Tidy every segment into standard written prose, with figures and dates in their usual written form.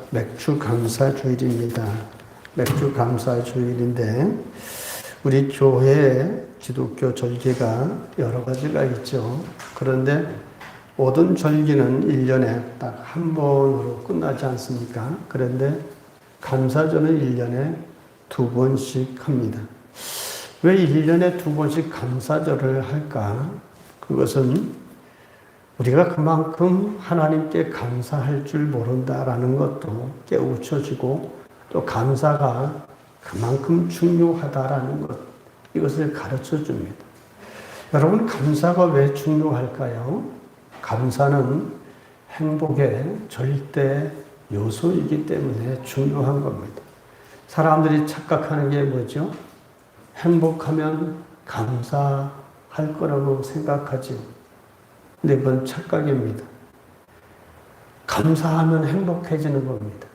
맥주 감사 주일입니다. 맥주 감사 주일인데, 우리 교회에 기독교 절기가 여러 가지가 있죠. 그런데 모든 절기는 1년에 딱 한 번으로 끝나지 않습니까? 그런데 감사절은 1년에 2번씩 합니다. 왜 1년에 2번씩 감사절을 할까? 그것은 우리가 그만큼 하나님께 감사할 줄 모른다라는 것도 깨우쳐지고, 또 감사가 그만큼 중요하다라는 것, 이것을 가르쳐 줍니다. 여러분, 감사가 왜 중요할까요? 감사는 행복의 절대 요소이기 때문에 중요한 겁니다. 사람들이 착각하는 게 뭐죠? 행복하면 감사할 거라고 생각하죠. 근데 그건 착각입니다. 감사하면 행복해지는 겁니다.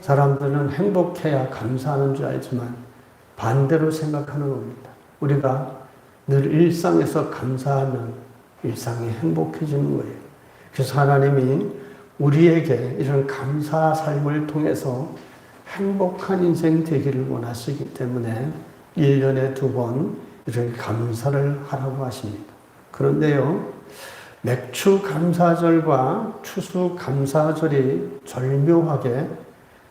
사람들은 행복해야 감사하는 줄 알지만 반대로 생각하는 겁니다. 우리가 늘 일상에서 감사하면 일상이 행복해지는 거예요. 그래서 하나님이 우리에게 이런 감사 삶을 통해서 행복한 인생 되기를 원하시기 때문에 1년에 2번 이렇게 감사를 하라고 하십니다. 그런데요, 맥주 감사절과 추수 감사절이 절묘하게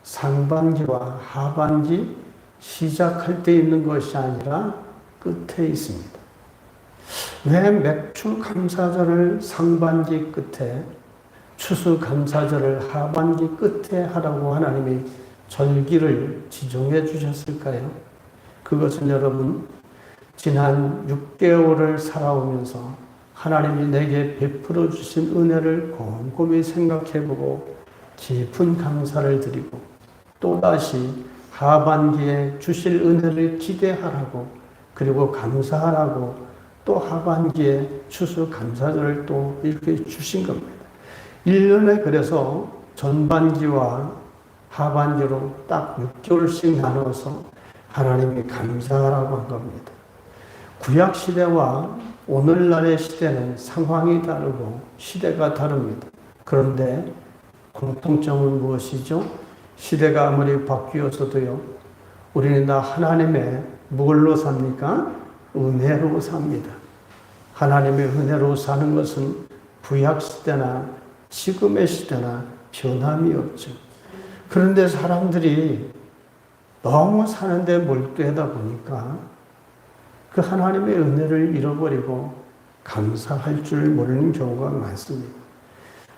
상반기와 하반기 시작할 때 있는 것이 아니라 끝에 있습니다. 왜 맥주 감사절을 상반기 끝에, 추수 감사절을 하반기 끝에 하라고 하나님이 절기를 지정해 주셨을까요? 그것은 여러분, 지난 6개월을 살아오면서 하나님이 내게 베풀어 주신 은혜를 곰곰이 생각해보고 깊은 감사를 드리고, 또다시 하반기에 주실 은혜를 기대하라고, 그리고 감사하라고, 또 하반기에 추수 감사절을 또 이렇게 주신 겁니다. 1년에 그래서 전반기와 하반기로 딱 6개월씩 나눠서 하나님이 감사하라고 한 겁니다. 구약 시대와 오늘날의 시대는 상황이 다르고 시대가 다릅니다. 그런데 공통점은 무엇이죠? 시대가 아무리 바뀌어서도요, 우리는 다 하나님의 뭘로 삽니까? 은혜로 삽니다. 하나님의 은혜로 사는 것은 구약 시대나 지금의 시대나 변함이 없죠. 그런데 사람들이 너무 사는데 몰두하다 보니까 그 하나님의 은혜를 잃어버리고 감사할 줄 모르는 경우가 많습니다.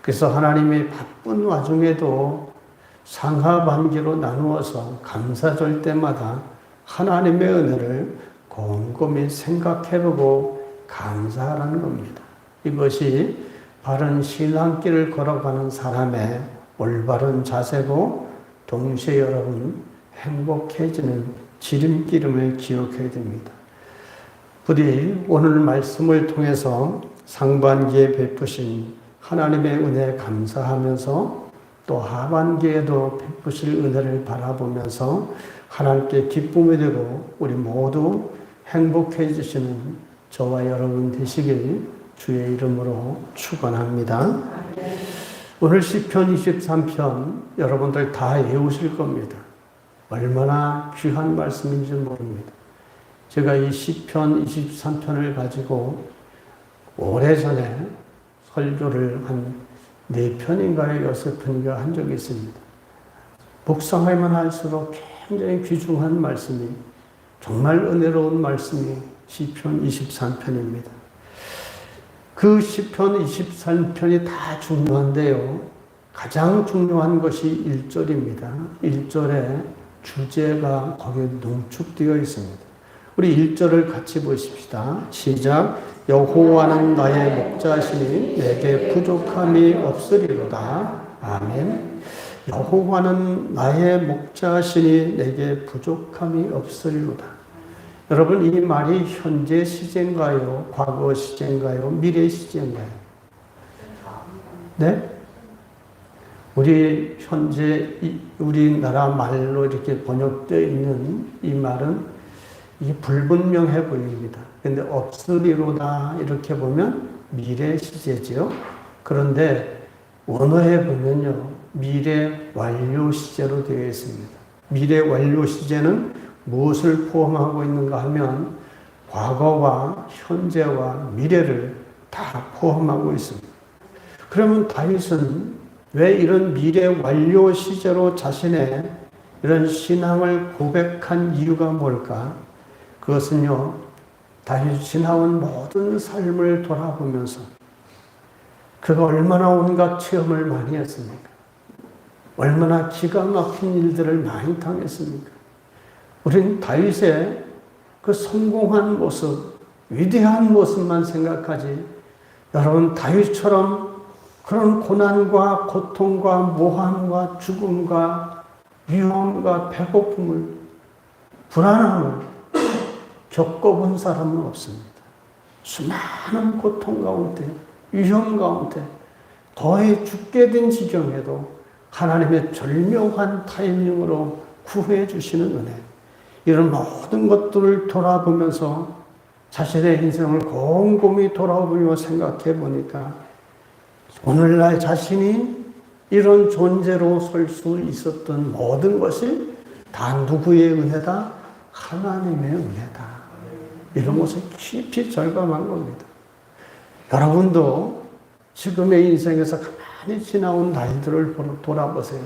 그래서 하나님이 바쁜 와중에도 상하반기로 나누어서 감사절 때마다 하나님의 은혜를 곰곰이 생각해보고 감사하라는 겁니다. 이것이 바른 신앙길을 걸어가는 사람의 올바른 자세고, 동시에 여러분 행복해지는 지름길임을 기억해야 됩니다. 부디 오늘 말씀을 통해서 상반기에 베푸신 하나님의 은혜에 감사하면서, 또 하반기에도 베푸실 은혜를 바라보면서 하나님께 기쁨이 되고 우리 모두 행복해지시는 저와 여러분 되시길 주의 이름으로 축원합니다. 오늘 시편 23편 여러분들 다 외우실 겁니다. 얼마나 귀한 말씀인지 모릅니다. 제가 이 시편 23편을 가지고 오래전에 설교를 한 4편인가요? 6편인가 한 적이 있습니다. 묵상할만 할수록 굉장히 귀중한 말씀이, 정말 은혜로운 말씀이 시편 23편입니다. 그 시편 23편이 다 중요한데요, 가장 중요한 것이 1절입니다. 1절에 주제가 거기에 농축되어 있습니다. 우리 1절을 같이 보십시다. 시작. 여호와는 나의 목자시니 내게 부족함이 없으리로다. 아멘. 여호와는 나의 목자시니 내게 부족함이 없으리로다. 여러분, 이 말이 현재 시제인가요? 과거 시제인가요? 미래 시제인가요? 네? 우리 현재 우리나라 말로 이렇게 번역되어 있는 이 말은 이게 불분명해 보입니다. 근데 없으리로다 이렇게 보면 미래 시제죠. 그런데 원어에 보면요, 미래 완료 시제로 되어 있습니다. 미래 완료 시제는 무엇을 포함하고 있는가 하면 과거와 현재와 미래를 다 포함하고 있습니다. 그러면 다윗은 왜 이런 미래 완료 시제로 자신의 이런 신앙을 고백한 이유가 뭘까? 그것은요, 다윗이 지나온 모든 삶을 돌아보면서 그가 얼마나 온갖 체험을 많이 했습니까? 얼마나 기가 막힌 일들을 많이 당했습니까? 우리는 다윗의 그 성공한 모습, 위대한 모습만 생각하지, 여러분 다윗처럼 그런 고난과 고통과 모함과 죽음과 위험과 배고픔을, 불안함을 겪어본 사람은 없습니다. 수많은 고통 가운데, 위험 가운데, 거의 죽게 된 지경에도 하나님의 절묘한 타이밍으로 구해 주시는 은혜, 이런 모든 것들을 돌아보면서 자신의 인생을 곰곰이 돌아보며 생각해 보니까 오늘날 자신이 이런 존재로 설 수 있었던 모든 것이 다 누구의 은혜다? 하나님의 은혜다. 이런 것을 깊이 절감한 겁니다. 여러분도 지금의 인생에서 가만히 지나온 나이들을 돌아보세요.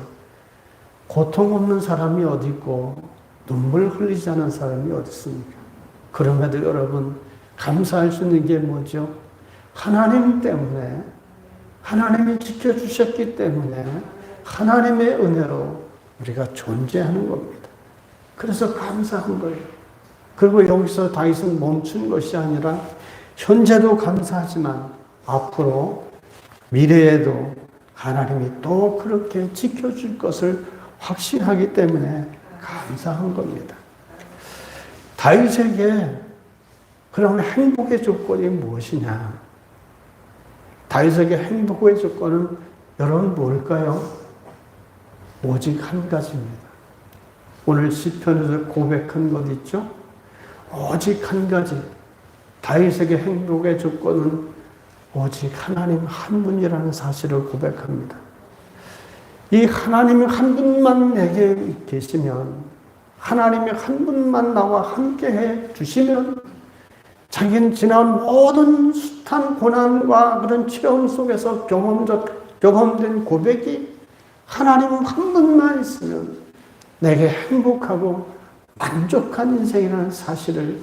고통 없는 사람이 어디 있고 눈물 흘리지 않은 사람이 어디 있습니까? 그럼에도 여러분 감사할 수 있는 게 뭐죠? 하나님 때문에, 하나님이 지켜주셨기 때문에 하나님의 은혜로 우리가 존재하는 겁니다. 그래서 감사한 거예요. 그리고 여기서 다윗은 멈춘 것이 아니라 현재도 감사하지만 앞으로 미래에도 하나님이 또 그렇게 지켜줄 것을 확신하기 때문에 감사한 겁니다. 다윗에게 그런 행복의 조건이 무엇이냐? 다윗에게 행복의 조건은 여러분 뭘까요? 오직 한 가지입니다. 오늘 시편에서 고백한 것 있죠? 오직 한 가지. 다윗에게 행복의 조건은 오직 하나님 한 분이라는 사실을 고백합니다. 이 하나님이 한 분만 내게 계시면, 하나님이 한 분만 나와 함께 해 주시면 자기는 지난 모든 숱한 고난과 그런 체험 속에서 경험된 고백이 하나님 한 분만 있으면 내게 행복하고 만족한 인생이라는 사실을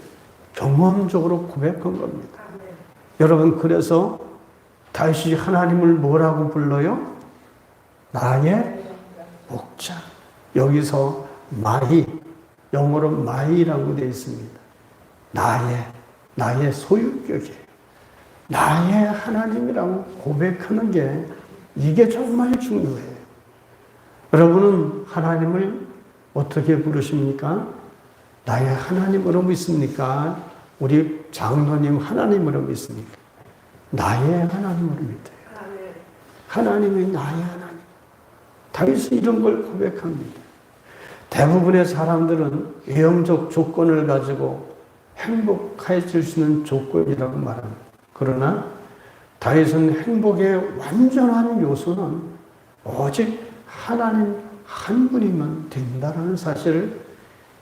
경험적으로 고백한 겁니다. 여러분, 그래서 다윗이 하나님을 뭐라고 불러요? 나의 목자. 여기서 마이, 영어로 마이라고 되어 있습니다. 나의 소유격이에요. 나의 하나님이라고 고백하는 게 이게 정말 중요해요. 여러분은 하나님을 어떻게 부르십니까? 나의 하나님으로 믿습니까? 우리 장로님 하나님으로 믿습니까? 나의 하나님으로 믿어요. 하나님이 나의 하나님. 다윗은 이런 걸 고백합니다. 대부분의 사람들은 외형적 조건을 가지고 행복해질 수 있는 조건이라고 말합니다. 그러나 다윗은 행복의 완전한 요소는 오직 하나님 한 분이면 된다는 사실을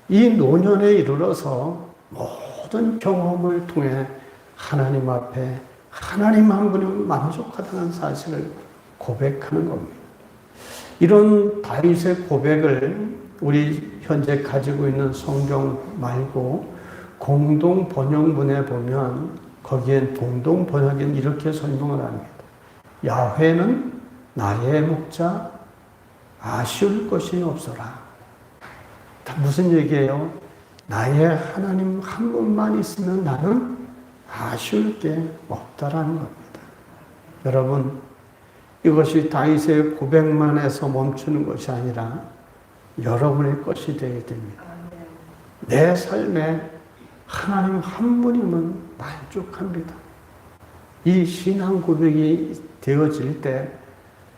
이 노년에 이르러서 모든 경험을 통해 하나님 앞에 하나님 한 분이면 만족하다는 사실을 고백하는 겁니다. 이런 다윗의 고백을 우리 현재 가지고 있는 성경 말고 공동 번역문에 보면 거기엔 공동 번역에는 이렇게 설명을 합니다. 야훼는 나의 목자, 아쉬울 것이 없어라. 무슨 얘기예요? 나의 하나님 한 분만 있으면 나는 아쉬울 게 없다라는 겁니다. 여러분, 이것이 다윗의 고백만 해서 멈추는 것이 아니라 여러분의 것이 되어야 됩니다. 내 삶에 하나님 한 분이면 만족합니다. 이 신앙 고백이 되어질 때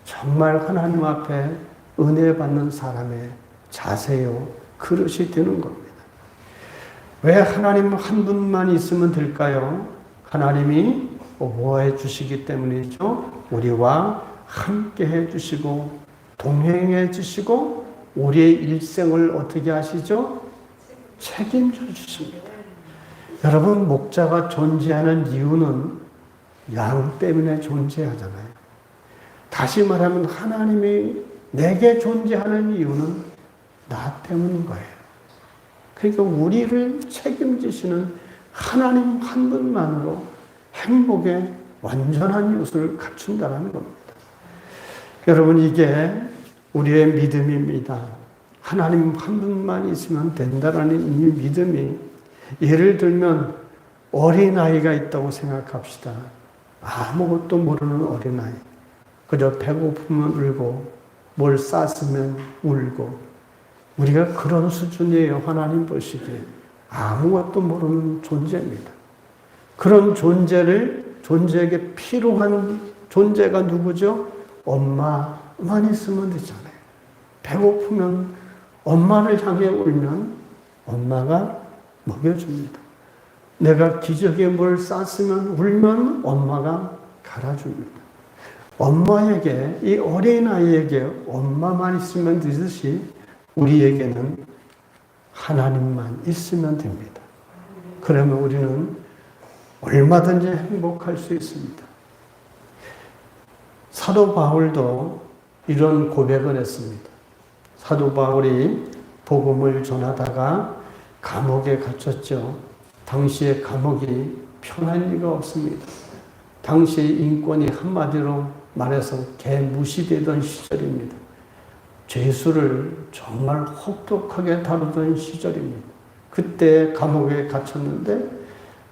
정말 하나님 앞에 은혜 받는 사람의 자세요, 그릇이 되는 겁니다. 왜 하나님 한 분만 있으면 될까요? 하나님이 보호해 주시기 때문이죠. 우리와 함께 해 주시고 동행해 주시고 우리의 일생을 어떻게 하시죠? 책임져 주십니다. 여러분, 목자가 존재하는 이유는 양 때문에 존재하잖아요. 다시 말하면 하나님이 내게 존재하는 이유는 나 때문인 거예요. 그러니까 우리를 책임지시는 하나님 한 분만으로 행복의 완전한 요소를 갖춘다는 겁니다. 여러분, 이게 우리의 믿음입니다. 하나님 한 분만 있으면 된다라는 이 믿음이, 예를 들면 어린아이가 있다고 생각합시다. 아무것도 모르는 어린아이. 그저 배고프면 울고 뭘 쌌으면 울고, 우리가 그런 수준이에요. 하나님 보시기에 아무것도 모르는 존재입니다. 그런 존재에게 필요한 존재가 누구죠? 엄마만 있으면 되잖아요. 배고프면 엄마를 향해 울면 엄마가 먹여줍니다. 내가 기저귀에 뭘 쌌으면 울면 엄마가 갈아줍니다. 엄마에게, 이 어린아이에게 엄마만 있으면 되듯이 우리에게는 하나님만 있으면 됩니다. 그러면 우리는 얼마든지 행복할 수 있습니다. 사도 바울도 이런 고백을 했습니다. 사도 바울이 복음을 전하다가 감옥에 갇혔죠. 당시에 감옥이 편한 리가 없습니다. 당시 인권이 한마디로 말해서 개무시되던 시절입니다. 죄수를 정말 혹독하게 다루던 시절입니다. 그때 감옥에 갇혔는데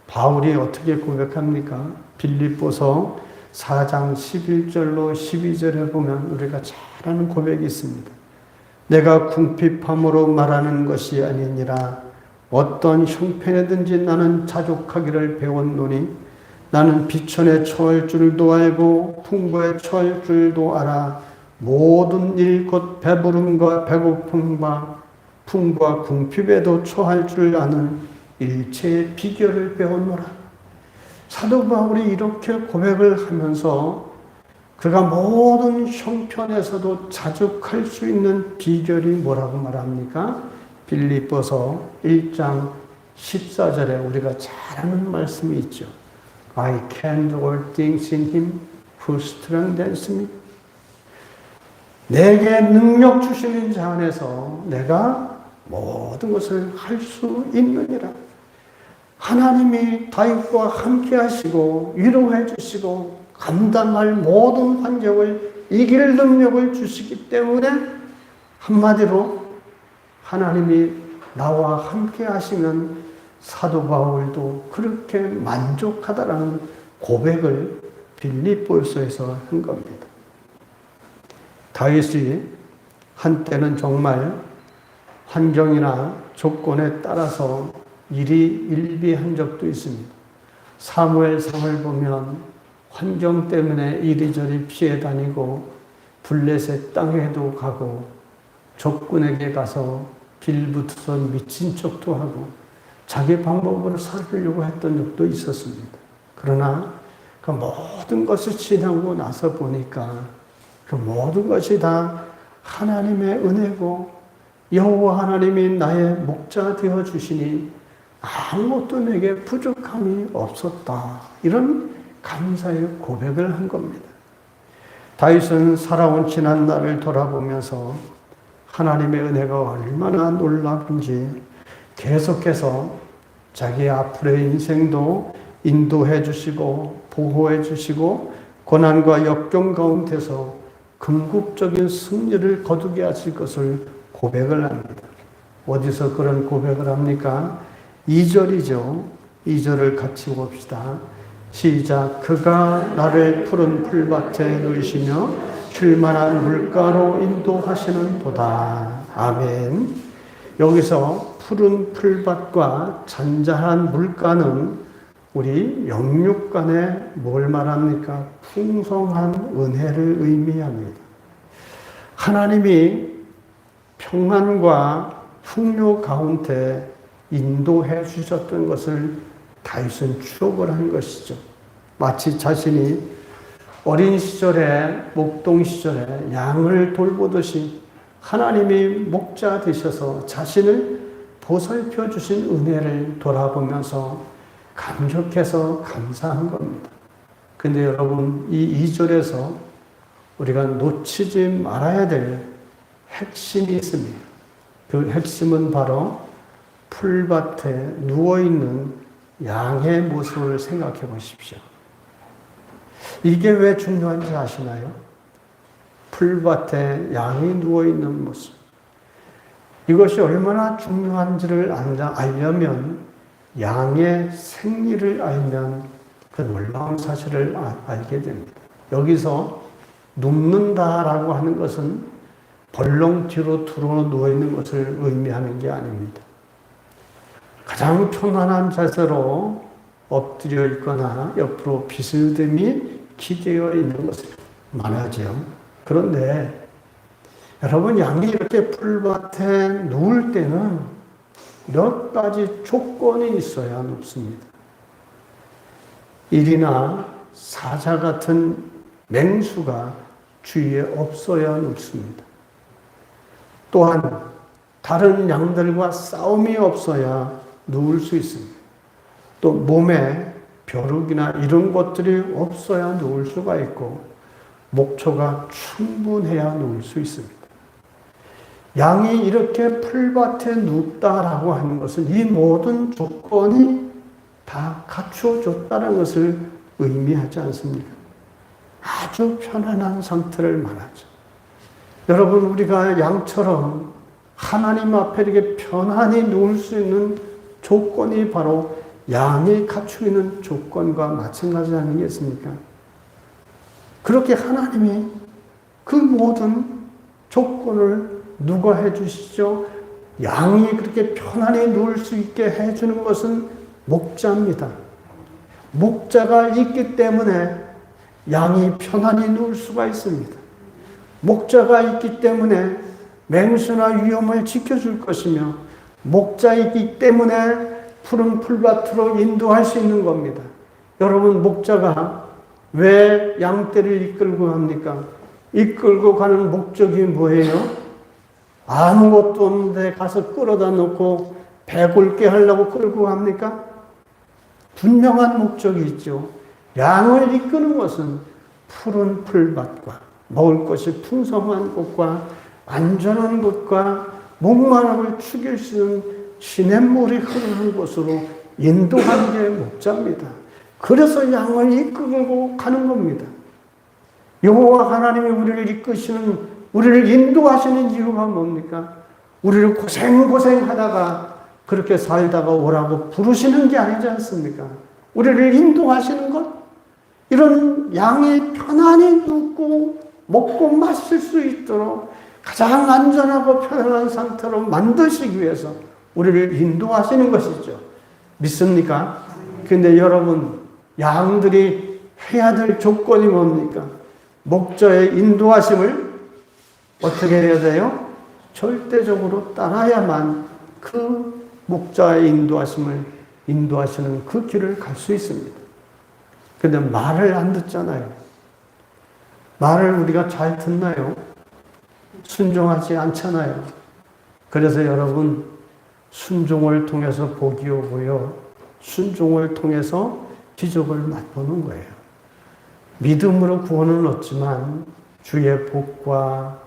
바울이 어떻게 고백합니까? 빌립보서 4장 11절로 12절에 보면 우리가 잘 아는 고백이 있습니다. 내가 궁핍함으로 말하는 것이 아니니라. 어떤 형편에든지 나는 자족하기를 배웠노니 나는 비천에 처할 줄도 알고 풍부에 처할 줄도 알아. 모든 일 곧 배부름과 배고픔과 풍부와 궁핍에도 처할 줄 아는 일체의 비결을 배웠노라. 사도 바울이 이렇게 고백을 하면서 그가 모든 형편에서도 자족할 수 있는 비결이 뭐라고 말합니까? 빌립보서 1장 14절에 우리가 잘 아는 말씀이 있죠. I can do all things in him who strengthens me. 내게 능력 주시는 자 안에서 내가 모든 것을 할 수 있느니라. 하나님이 다윗과 함께 하시고 위로해 주시고 감당할 모든 환경을 이길 능력을 주시기 때문에 한마디로 하나님이 나와 함께 하시면 사도 바울도 그렇게 만족하다라는 고백을 빌립보서에서 한 겁니다. 다윗이 한때는 정말 환경이나 조건에 따라서 일이 일비한 적도 있습니다. 사무엘상을 보면 환경 때문에 이리저리 피해 다니고 블레셋 땅에도 가고 적군에게 가서 빌붙어서 미친 척도 하고 자기 방법으로 살려고 했던 적도 있었습니다. 그러나 그 모든 것을 지나고 나서 보니까 그 모든 것이 다 하나님의 은혜고 여호와 하나님이 나의 목자 되어 주시니 아무것도 내게 부족함이 없었다. 이런 감사의 고백을 한 겁니다. 다윗은 살아온 지난 날을 돌아보면서 하나님의 은혜가 얼마나 놀라운지 계속해서 자기 앞으로의 인생도 인도해 주시고 보호해 주시고 고난과 역경 가운데서 궁극적인 승리를 거두게 하실 것을 고백을 합니다. 어디서 그런 고백을 합니까? 2절이죠. 2절을 같이 봅시다. 시작. 그가 나를 푸른 풀밭에 누이시며 쉴만한 물가로 인도하시는 도다. 아멘. 여기서 푸른 풀밭과 잔잔한 물가는 우리 영육간에 뭘 말합니까? 풍성한 은혜를 의미합니다. 하나님이 평안과 풍요 가운데 인도해 주셨던 것을 다윗은 추억을 한 것이죠. 마치 자신이 어린 시절에, 목동 시절에 양을 돌보듯이 하나님이 목자 되셔서 자신을 보살펴 주신 은혜를 돌아보면서 감격해서 감사한 겁니다. 근데 여러분, 이 2절에서 우리가 놓치지 말아야 될 핵심이 있습니다. 그 핵심은 바로 풀밭에 누워있는 양의 모습을 생각해 보십시오. 이게 왜 중요한지 아시나요? 풀밭에 양이 누워있는 모습. 이것이 얼마나 중요한지를 알려면, 양의 생리를 알면 그 놀라운 사실을 알게 됩니다. 여기서 눕는다라고 하는 것은 벌렁 뒤로 누워있는 것을 의미하는 게 아닙니다. 가장 편안한 자세로 엎드려 있거나 옆으로 비스듬히 기대어 있는 것을 말하죠. 그런데 여러분, 양이 이렇게 풀밭에 누울 때는 몇 가지 조건이 있어야 눕습니다. 일이나 사자 같은 맹수가 주위에 없어야 눕습니다. 또한 다른 양들과 싸움이 없어야 누울 수 있습니다. 또 몸에 벼룩이나 이런 것들이 없어야 누울 수가 있고, 목초가 충분해야 누울 수 있습니다. 양이 이렇게 풀밭에 눕다라고 하는 것은 이 모든 조건이 다 갖추어졌다는 것을 의미하지 않습니까? 아주 편안한 상태를 말하죠. 여러분, 우리가 양처럼 하나님 앞에 이렇게 편안히 누울 수 있는 조건이 바로 양이 갖추고 있는 조건과 마찬가지 아니겠습니까? 그렇게 하나님이 그 모든 조건을 누가 해주시죠? 양이 그렇게 편안히 누울 수 있게 해주는 것은 목자입니다. 목자가 있기 때문에 양이 편안히 누울 수가 있습니다. 목자가 있기 때문에 맹수나 위험을 지켜줄 것이며, 목자이기 때문에 푸른 풀밭으로 인도할 수 있는 겁니다. 여러분, 목자가 왜 양떼를 이끌고 합니까? 이끌고 가는 목적이 뭐예요? 아무것도 없는데 가서 끌어다 놓고 배골게 하려고 끌고 합니까? 분명한 목적이 있죠. 양을 이끄는 것은 푸른 풀밭과 먹을 것이 풍성한 곳과 안전한 곳과 목마름을 죽일 수 있는 시냇물이 흐르는 곳으로 인도하는 게 목자입니다. 그래서 양을 이끌고 가는 겁니다. 여호와 하나님이 우리를 이끄시는, 우리를 인도하시는 이유가 뭡니까? 우리를 고생하다가 그렇게 살다가 오라고 부르시는 게 아니지 않습니까? 우리를 인도하시는 것, 이런 양이 편안히 눕고 먹고 마실 수 있도록 가장 안전하고 편안한 상태로 만드시기 위해서 우리를 인도하시는 것이죠. 믿습니까? 근데 여러분, 양들이 해야 될 조건이 뭡니까? 목자의 인도하심을 어떻게 해야 돼요? 절대적으로 따라야만 그 목자의 인도하시는 그 길을 갈 수 있습니다. 근데 말을 안 듣잖아요. 말을 우리가 잘 듣나요? 순종하지 않잖아요. 그래서 여러분, 순종을 통해서 복이 오고요, 순종을 통해서 기적을 맛보는 거예요. 믿음으로 구원은 얻지만 주의 복과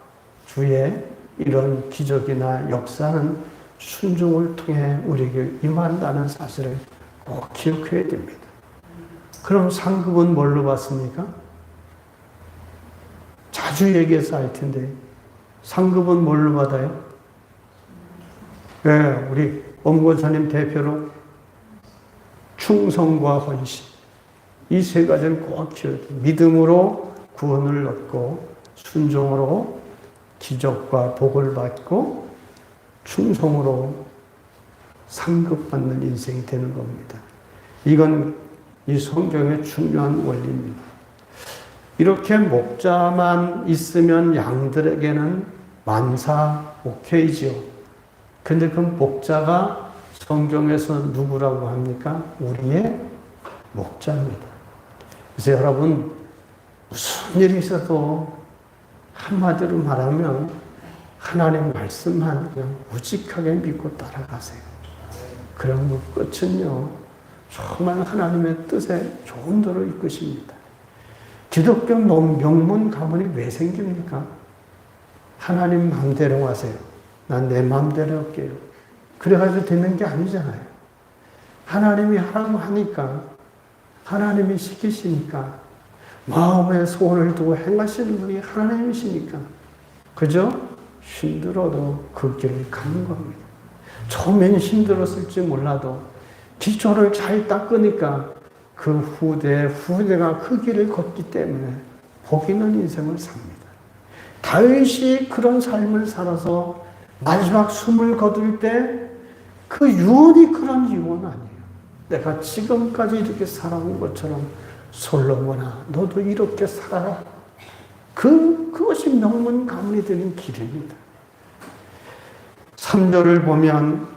주의 이런 기적이나 역사는 순종을 통해 우리에게 임한다는 사실을 꼭 기억해야 됩니다. 그럼 상급은 뭘로 받습니까? 자주 얘기해서 알 텐데, 상급은 뭘로 받아요? 네, 우리 엄권사님 대표로 충성과 헌신, 이 세 가지를 꼭 기억해야 돼요. 믿음으로 구원을 얻고, 순종으로 기적과 복을 받고, 충성으로 상급받는 인생이 되는 겁니다. 이건 이 성경의 중요한 원리입니다. 이렇게 목자만 있으면 양들에게는 만사 오케이지요. 근데 그 목자가 성경에서 누구라고 합니까? 우리의 목자입니다. 그래서 여러분, 무슨 일이 있어도 한마디로 말하면 하나님 말씀만 그냥 우직하게 믿고 따라가세요. 그런 것 끝은요, 정말 하나님의 뜻에 좋은 대로 이끄십니다. 기독교 명문 가문이 왜 생깁니까? 하나님 마음대로 하세요. 난 내 마음대로 할게요. 그래가지고 되는 게 아니잖아요. 하나님이 하라고 하니까, 하나님이 시키시니까, 마음에 소원을 두고 행하시는 분이 하나님이시니까, 그죠? 힘들어도 그 길을 가는 겁니다. 처음에는 힘들었을지 몰라도 기초를 잘 닦으니까 그 후대가 그 길을 걷기 때문에 복 있는 인생을 삽니다. 다윗이 그런 삶을 살아서 마지막 숨을 거둘 때 그 유언이 그런 유언 아니에요. 내가 지금까지 이렇게 살아온 것처럼 솔로몬아 너도 이렇게 살아라. 그것이 명문 가문이 되는 길입니다. 3절을 보면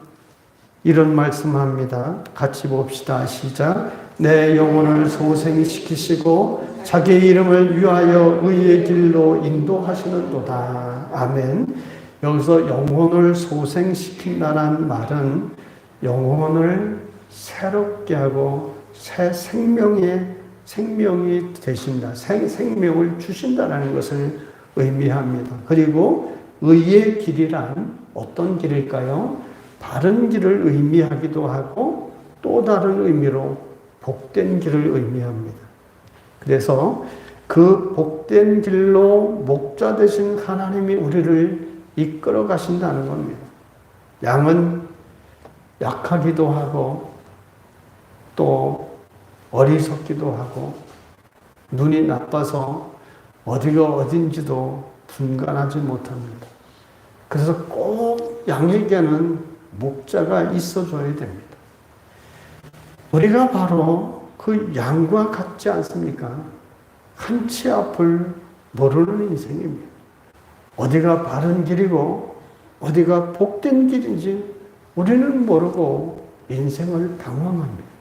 이런 말씀합니다. 같이 봅시다. 시작. 내 영혼을 소생시키시고 자기 이름을 위하여 의의 길로 인도하시는도다. 아멘. 여기서 영혼을 소생시킨다는 말은 영혼을 새롭게 하고 새 생명이 되신다. 생명을 주신다는 것을 의미합니다. 그리고 의의 길이란 어떤 길일까요? 바른 길을 의미하기도 하고 또 다른 의미로 복된 길을 의미합니다. 그래서 그 복된 길로 목자 되신 하나님이 우리를 이끌어 가신다는 겁니다. 양은 약하기도 하고 또 어리석기도 하고 눈이 나빠서 어디가 어딘지도 분간하지 못합니다. 그래서 꼭 양에게는 목자가 있어줘야 됩니다. 우리가 바로 그 양과 같지 않습니까? 한치 앞을 모르는 인생입니다. 어디가 바른 길이고 어디가 복된 길인지 우리는 모르고 인생을 방황합니다.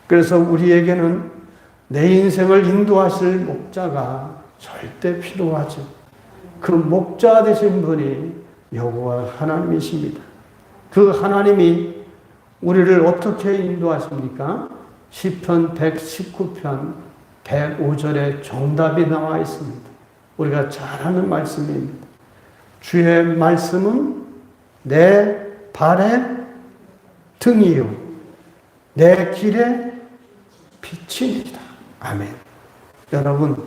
그래서 우리에게는 내 인생을 인도하실 목자가 절대 필요하죠. 그 목자 되신 분이 여호와 하나님이십니다. 그 하나님이 우리를 어떻게 인도하십니까? 시편 119편 105절에 정답이 나와 있습니다. 우리가 잘 아는 말씀입니다. 주의 말씀은 내 발의 등이요 내 길의 빛이니라. 아멘. 여러분,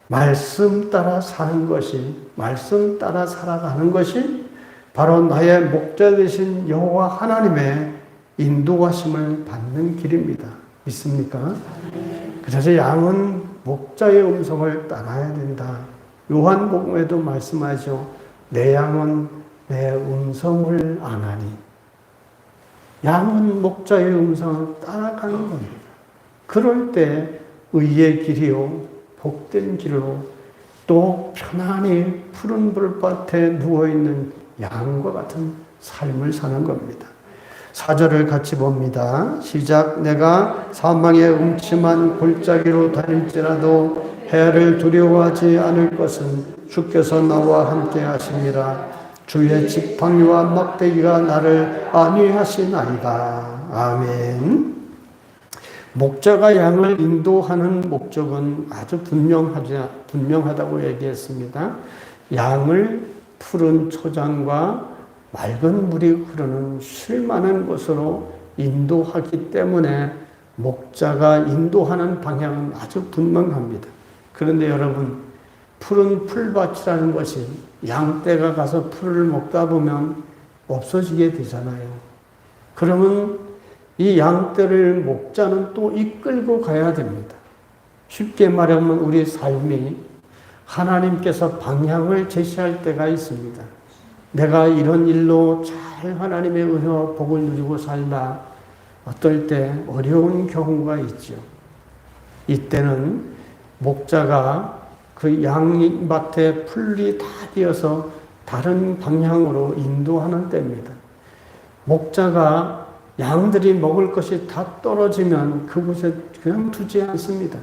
말씀 따라 사는 것이, 말씀 따라 살아가는 것이 바로 나의 목자 되신 여호와 하나님의 인도하심을 받는 길입니다. 믿습니까? 그래서 양은 목자의 음성을 따라야 된다. 요한복음에도 말씀하죠. 내 양은 내 음성을 아나니. 양은 목자의 음성을 따라가는 겁니다. 그럴 때 의의 길이요 복된 길로 또 편안히 푸른 불밭에 누워있는 양과 같은 삶을 사는 겁니다. 4절을 같이 봅니다. 시작. 내가 사망의 음침한 골짜기로 다닐지라도 해를 두려워하지 않을 것은 주께서 나와 함께 하심이라. 주의 지팡이와 막대기가 나를 안위하시나이다. 아멘. 목자가 양을 인도하는 목적은 아주 분명하다고 얘기했습니다. 양을 푸른 초장과 맑은 물이 흐르는 쉴 만한 곳으로 인도하기 때문에 목자가 인도하는 방향은 아주 분명합니다. 그런데 여러분, 푸른 풀밭이라는 것이 양떼가 가서 풀을 먹다 보면 없어지게 되잖아요. 그러면 이 양떼를 목자는 또 이끌고 가야 됩니다. 쉽게 말하면 우리 삶이 하나님께서 방향을 제시할 때가 있습니다. 내가 이런 일로 잘 하나님의 은혜와 복을 누리고 살다 어떨 때 어려운 경우가 있죠. 이때는 목자가 그 양밭에 풀이 다 되어서 다른 방향으로 인도하는 때입니다. 목자가 양들이 먹을 것이 다 떨어지면 그곳에 그냥 두지 않습니다.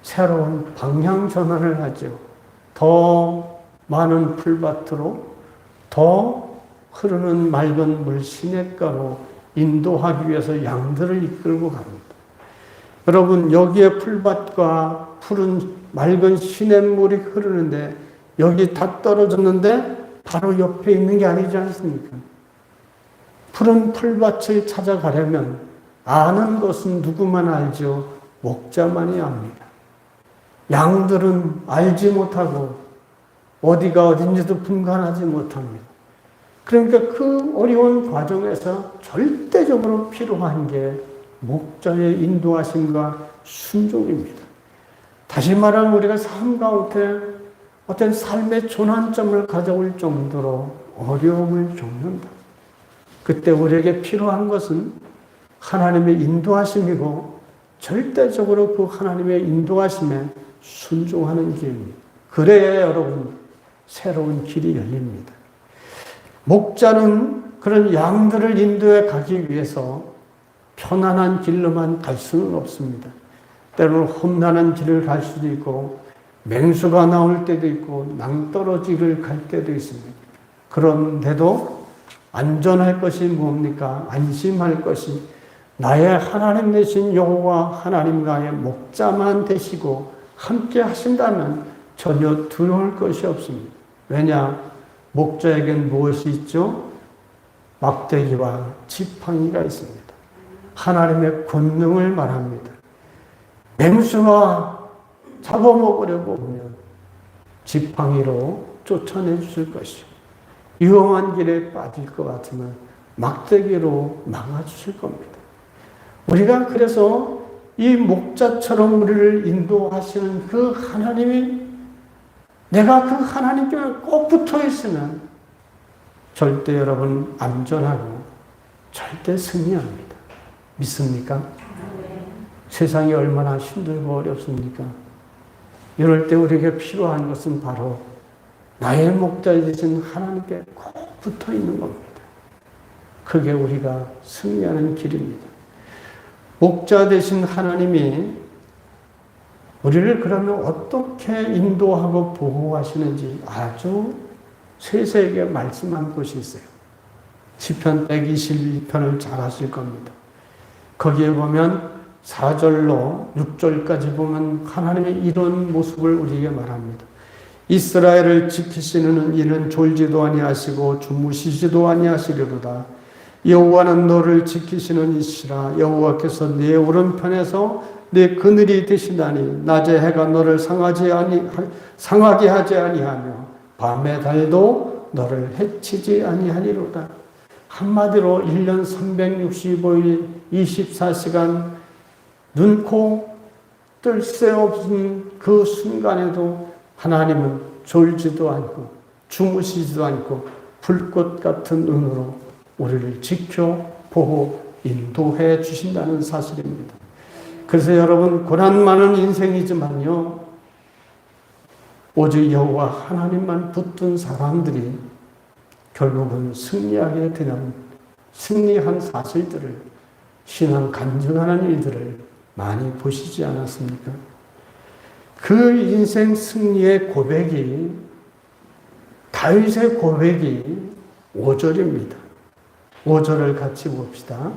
새로운 방향 전환을 하죠. 더 많은 풀밭으로, 더 흐르는 맑은 물 시냇가로 인도하기 위해서 양들을 이끌고 갑니다. 여러분, 여기에 풀밭과 푸른 맑은 시냇물이 흐르는데 여기 다 떨어졌는데 바로 옆에 있는 게 아니지 않습니까? 푸른 풀밭을 찾아가려면 아는 것은 누구만 알죠? 목자만이 압니다. 양들은 알지 못하고 어디가 어딘지도 분간하지 못합니다. 그러니까 그 어려운 과정에서 절대적으로 필요한 게 목자의 인도하심과 순종입니다. 다시 말하면 우리가 삶 가운데 어떤 삶의 전환점을 가져올 정도로 어려움을 겪는다. 그때 우리에게 필요한 것은 하나님의 인도하심이고 절대적으로 그 하나님의 인도하심에 순종하는 길입니다. 그래야 여러분 새로운 길이 열립니다. 목자는 그런 양들을 인도해 가기 위해서 편안한 길로만 갈 수는 없습니다. 때로는 험난한 길을 갈 수도 있고 맹수가 나올 때도 있고 낭떠러지를 갈 때도 있습니다. 그런데도 안전할 것이 뭡니까? 안심할 것이 나의 하나님 되신 여호와 하나님과의 목자만 되시고 함께 하신다면 전혀 두려울 것이 없습니다. 왜냐? 목자에겐 무엇이 있죠? 막대기와 지팡이가 있습니다. 하나님의 권능을 말합니다. 맹수가 잡아먹으려고 하면 지팡이로 쫓아내 주실 것이요. 위험한 길에 빠질 것 같으면 막대기로 막아주실 겁니다. 우리가 그래서 이 목자처럼 우리를 인도하시는 그 하나님이 내가 그 하나님께 꼭 붙어 있으면 절대 여러분 안전하고 절대 승리합니다. 믿습니까? 네. 세상이 얼마나 힘들고 어렵습니까? 이럴 때 우리에게 필요한 것은 바로 나의 목자 되신 하나님께 꼭 붙어 있는 겁니다. 그게 우리가 승리하는 길입니다. 목자 되신 하나님이 우리를 그러면 어떻게 인도하고 보호하시는지 아주 세세하게 말씀한 곳이 있어요. 시편 122편을 잘 아실 겁니다. 거기에 보면 4절로 6절까지 보면 하나님의 이런 모습을 우리에게 말합니다. 이스라엘을 지키시는 이는 졸지도 아니하시고 주무시지도 아니하시리로다. 여호와는 너를 지키시는 이시라. 여호와께서 네 오른편에서 네 그늘이 되시다니 낮에 해가 너를 상하게 하지 아니하며 밤의 달도 너를 해치지 아니하리로다. 한마디로 1년 365일 24시간 눈코 뜰 새 없는 그 순간에도 하나님은 졸지도 않고 주무시지도 않고 불꽃 같은 눈으로 우리를 지켜 보호 인도해 주신다는 사실입니다. 그래서 여러분 고난 많은 인생이지만요 오직 여호와 하나님만 붙든 사람들이 결국은 승리하게 되는 승리한 사실들을 신앙 간증하는 일들을 많이 보시지 않았습니까? 그 인생 승리의 고백이 다윗의 고백이 5절입니다. 5절을 같이 봅시다.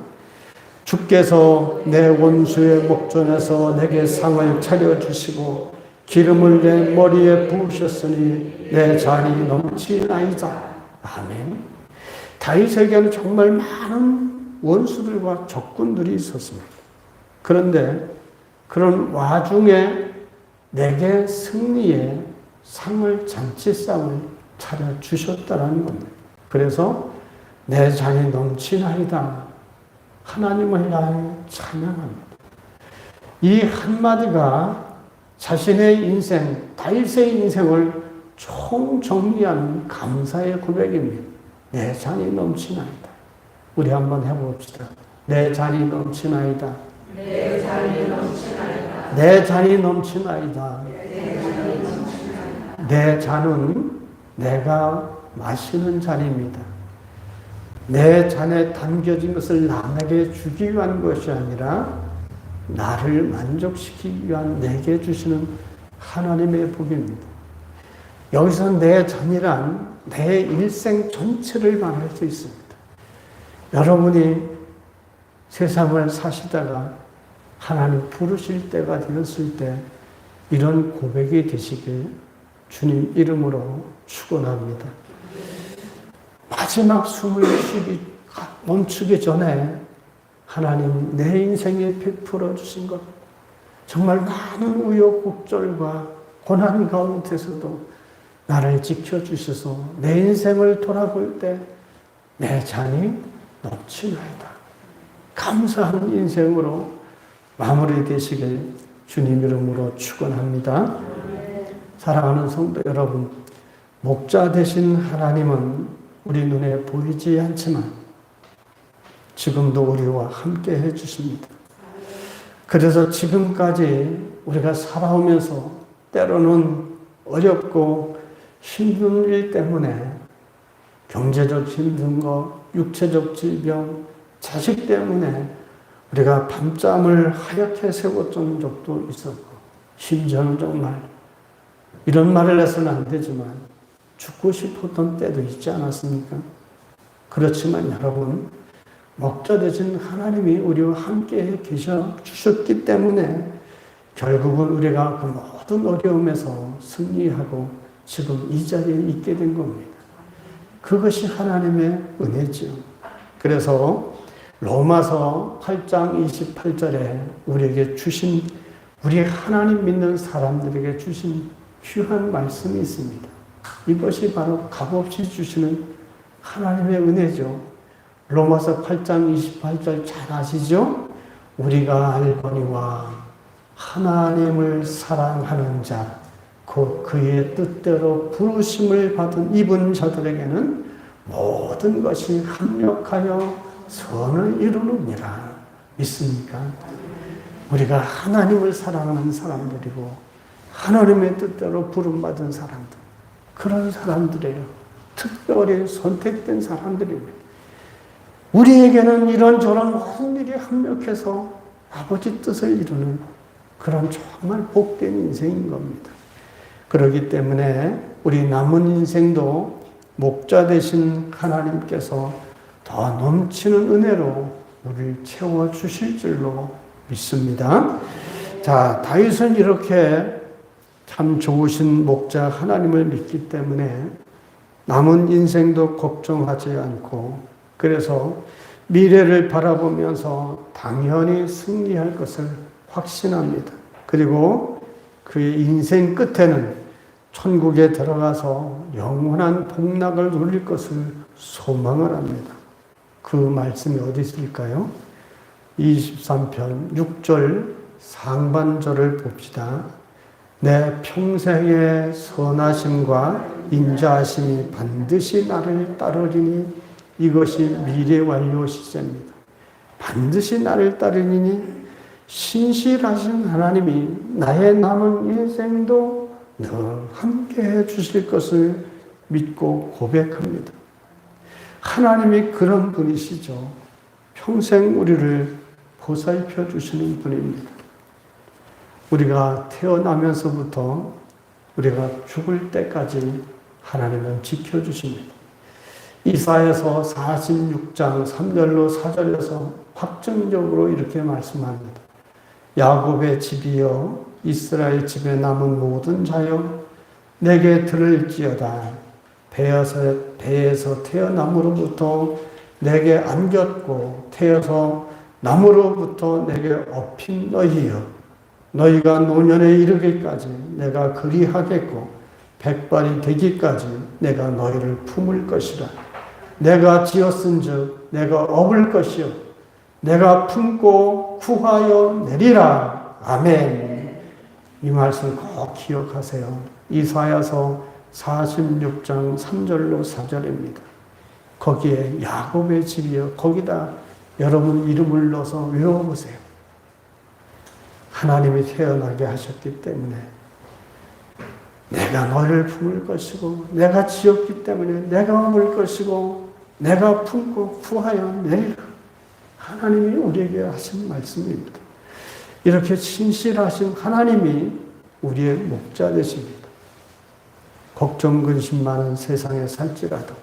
주께서 내 원수의 목전에서 내게 상을 차려주시고 기름을 내 머리에 부으셨으니 내 잔이 넘치나이다. 아멘. 다윗에게는 정말 많은 원수들과 적군들이 있었습니다. 그런데 그런 와중에 내게 승리의 상을 잔치상을 차려주셨다는 겁니다. 그래서 내 잔이 넘치나이다. 하나님을 향해 찬양합니다. 이 한마디가 자신의 인생, 다윗의 인생을 총정리하는 감사의 고백입니다. 내 잔이 넘치나이다. 우리 한번 해봅시다. 내 잔이 넘치나이다. 내 잔이 넘치나이다. 내 잔이 넘치나이다. 내 잔은 내가 마시는 잔입니다. 내 잔에 담겨진 것을 남에게 주기 위한 것이 아니라 나를 만족시키기 위한 내게 주시는 하나님의 복입니다. 여기서 내 전이란 내 일생 전체를 말할 수 있습니다. 여러분이 세상을 사시다가 하나님 부르실 때가 되었을 때 이런 고백이 되시길 주님 이름으로 축원합니다. 마지막 숨을 멈추기 전에 하나님 내 인생에 베풀어 주신 것, 정말 많은 우여곡절과 고난 가운데서도 나를 지켜주셔서 내 인생을 돌아볼 때 내 잔이 넘치나이다. 감사하는 인생으로 마무리되시길 주님 이름으로 축원합니다. 사랑하는 성도 여러분, 목자 되신 하나님은 우리 눈에 보이지 않지만 지금도 우리와 함께 해주십니다. 그래서 지금까지 우리가 살아오면서 때로는 어렵고 힘든 일 때문에 경제적 힘든 거, 육체적 질병, 자식 때문에 우리가 밤잠을 하얗게 새웠던 적도 있었고, 심지어는 정말 이런 말을 해서는 안 되지만 죽고 싶었던 때도 있지 않았습니까? 그렇지만 여러분, 목자 되신 하나님이 우리와 함께 계셔 주셨기 때문에 결국은 우리가 그 모든 어려움에서 승리하고 지금 이 자리에 있게 된 겁니다. 그것이 하나님의 은혜죠. 그래서 로마서 8장 28절에 우리에게 주신, 우리 하나님 믿는 사람들에게 주신 귀한 말씀이 있습니다. 이것이 바로 값없이 주시는 하나님의 은혜죠. 로마서 8장 28절 잘 아시죠? 우리가 알거니와 하나님을 사랑하는 자, 곧 그의 뜻대로 부르심을 받은 이분 자들에게는 모든 것이 합력하여 선을 이루느니라. 믿습니까? 우리가 하나님을 사랑하는 사람들이고 하나님의 뜻대로 부름받은 사람들, 그런 사람들이에요. 특별히 선택된 사람들입니다. 우리에게는 이런저런 모든 일이 합력해서 아버지 뜻을 이루는 그런 정말 복된 인생인 겁니다. 그렇기 때문에 우리 남은 인생도 목자 되신 하나님께서 더 넘치는 은혜로 우리를 채워주실 줄로 믿습니다. 자, 다윗은 이렇게 참 좋으신 목자 하나님을 믿기 때문에 남은 인생도 걱정하지 않고, 그래서 미래를 바라보면서 당연히 승리할 것을 확신합니다. 그리고 그의 인생 끝에는 천국에 들어가서 영원한 복락을 누릴 것을 소망을 합니다. 그 말씀이 어디 있을까요? 23편 6절 상반절을 봅시다. 내 평생의 선하심과 인자하심이 반드시 나를 따르리니 이것이 미래 완료 시제입니다. 반드시 나를 따르리니 신실하신 하나님이 나의 남은 인생도 늘 함께 해 주실 것을 믿고 고백합니다. 하나님이 그런 분이시죠. 평생 우리를 보살펴 주시는 분입니다. 우리가 태어나면서부터 우리가 죽을 때까지 하나님은 지켜주십니다. 이사야서 46장 3절로 4절에서 확정적으로 이렇게 말씀합니다. 야곱의 집이여 이스라엘 집에 남은 모든 자여 내게 들을지어다. 배에서 태어남으로부터 내게 안겼고 태어서 남으로부터 내게 업힌 너희여, 너희가 노년에 이르기까지 내가 그리하겠고 백발이 되기까지 내가 너희를 품을 것이라. 내가 지었은즉 내가 업을 것이요 내가 품고 구하여 내리라. 아멘. 이 말씀 꼭 기억하세요. 이사야서 46장 3절로 4절입니다. 거기에 야곱의 집이여, 거기다 여러분 이름을 넣어서 외워보세요. 하나님이 태어나게 하셨기 때문에 내가 너를 품을 것이고, 내가 지었기 때문에 내가 업을 것이고, 내가 품고 구하여 내리라. 하나님이 우리에게 하신 말씀입니다. 이렇게 신실하신 하나님이 우리의 목자 되십니다. 걱정 근심 많은 세상에 살지라도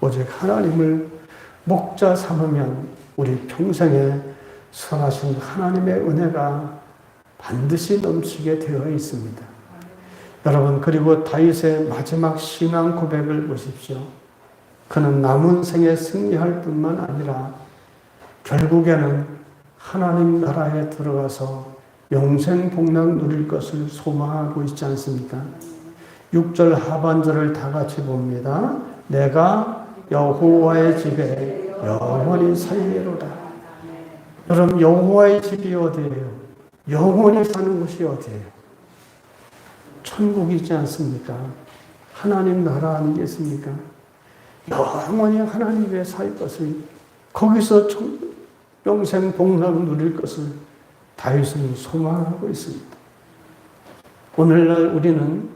오직 하나님을 목자 삼으면 우리 평생에 선하신 하나님의 은혜가 반드시 넘치게 되어 있습니다. 여러분, 그리고 다윗의 마지막 신앙 고백을 보십시오. 그는 남은 생에 승리할 뿐만 아니라 결국에는 하나님 나라에 들어가서 영생 복락 누릴 것을 소망하고 있지 않습니까? 6절 하반절을 다 같이 봅니다. 내가 여호와의 집에 영원히 살리로다. 여러분, 여호와의 집이 어디예요? 영원히 사는 곳이 어디예요? 천국이지 않습니까? 하나님 나라 아니겠습니까? 영원히 하나님 위에 살 것을, 거기서 영생 복락 누릴 것을 다윗은 소망하고 있습니다. 오늘날 우리는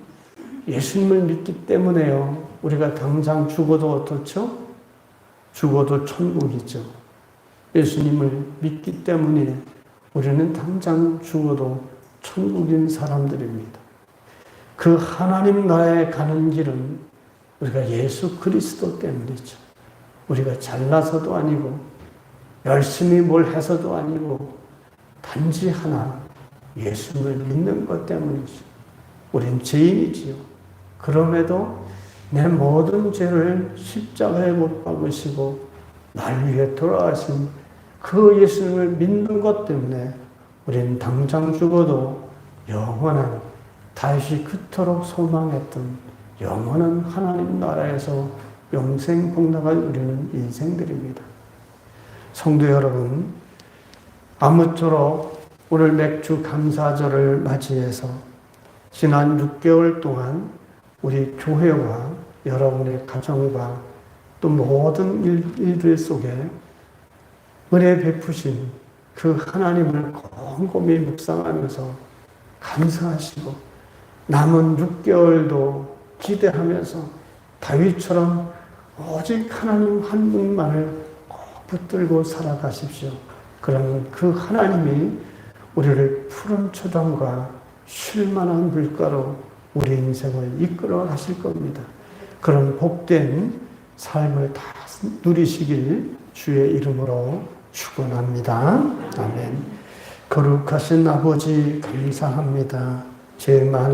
예수님을 믿기 때문에요. 우리가 당장 죽어도 어떻죠? 죽어도 천국이죠. 예수님을 믿기 때문에 우리는 당장 죽어도 천국인 사람들입니다. 그 하나님 나라에 가는 길은 우리가 예수 그리스도 때문이죠. 우리가 잘나서도 아니고 열심히 뭘 해서도 아니고 단지 하나, 예수를 믿는 것 때문이죠. 우린 죄인이지요. 그럼에도 내 모든 죄를 십자가에 못 박으시고 날 위해 돌아가신 그 예수님을 믿는 것 때문에 우린 당장 죽어도 영원한, 다윗이 그토록 소망했던 영원한 하나님 나라에서 영생 복락을 누리는 인생들입니다. 성도 여러분, 아무쪼록 오늘 맥주 감사절을 맞이해서 지난 6개월 동안 우리 교회와 여러분의 가정과 또 모든 일들 속에 은혜 베푸신 그 하나님을 곰곰이 묵상하면서 감사하시고 남은 6개월도 기대하면서 다윗처럼 오직 하나님 한 분만을 꼭 붙들고 살아가십시오. 그러면 그 하나님이 우리를 푸른 초장과 쉴만한 물가로 우리 인생을 이끌어 가실 겁니다. 그런 복된 삶을 다 누리시길 주의 이름으로 축원합니다. 아멘. 거룩하신 아버지 감사합니다. 죄 많은